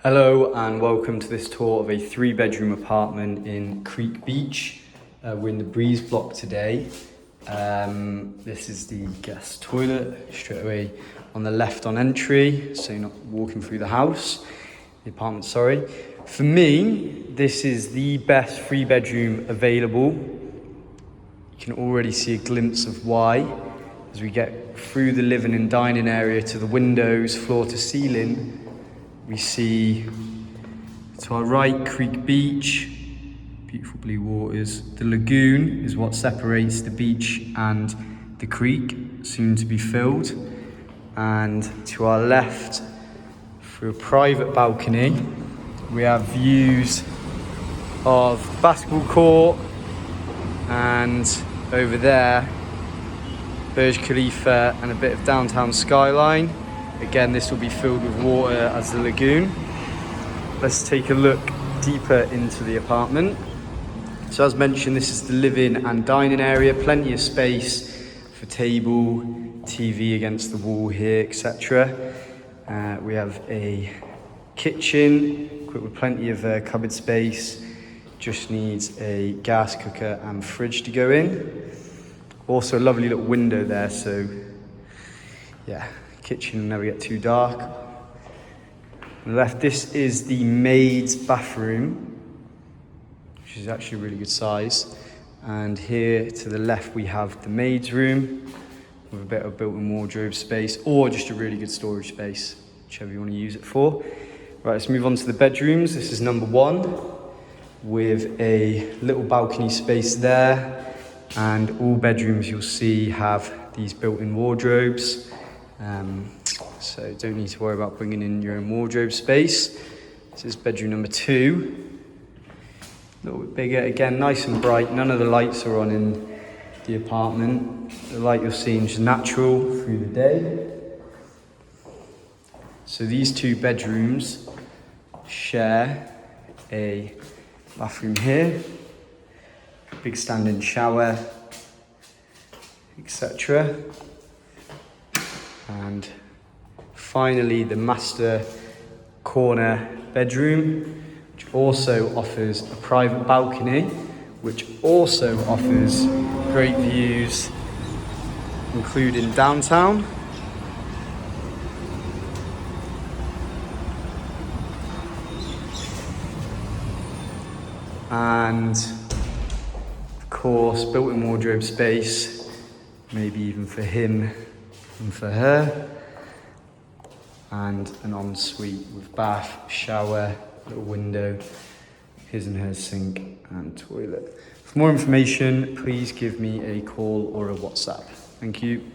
Hello and welcome to this tour of a 3-bedroom apartment in Creek Beach. We're in the Breeze block today. This is the guest toilet, straight away on the left on entry, so you're not walking through the house, the apartment, sorry. For me, this is the best 3-bedroom available. You can already see a glimpse of why as we get through the living and dining area to the windows, floor to ceiling. We see to our right Creek Beach, beautiful blue waters. The lagoon is what separates the beach and the creek, soon to be filled. And to our left, through a private balcony, we have views of the basketball court, and over there, Burj Khalifa and a bit of downtown skyline. Again, this will be filled with water as the lagoon. Let's take a look deeper into the apartment. So as mentioned, this is the living and dining area, plenty of space for table, TV against the wall here, etc. We have a kitchen equipped with plenty of cupboard space. Just needs a gas cooker and fridge to go in. Also a lovely little window there, so yeah. Kitchen will never get too dark. On the left, this is the maid's bathroom, which is actually a really good size. And here to the left, we have the maid's room with a bit of built-in wardrobe space, or just a really good storage space, whichever you want to use it for. Right, let's move on to the bedrooms. This is number 1 with a little balcony space there. And all bedrooms you'll see have these built-in wardrobes. So don't need to worry about bringing in your own wardrobe space. This is bedroom number 2. A little bit bigger, again nice and bright. None of the lights are on in the apartment. The light you're seeing is natural through the day. So these 2 bedrooms share a bathroom here, big standing shower, etc. And finally, the master corner bedroom, which also offers a private balcony, which also offers great views, including downtown. And of course, built-in wardrobe space, maybe even for him and for her, and an ensuite with bath, shower, little window, his and her sink and toilet. For more information, please give me a call or a WhatsApp. Thank you.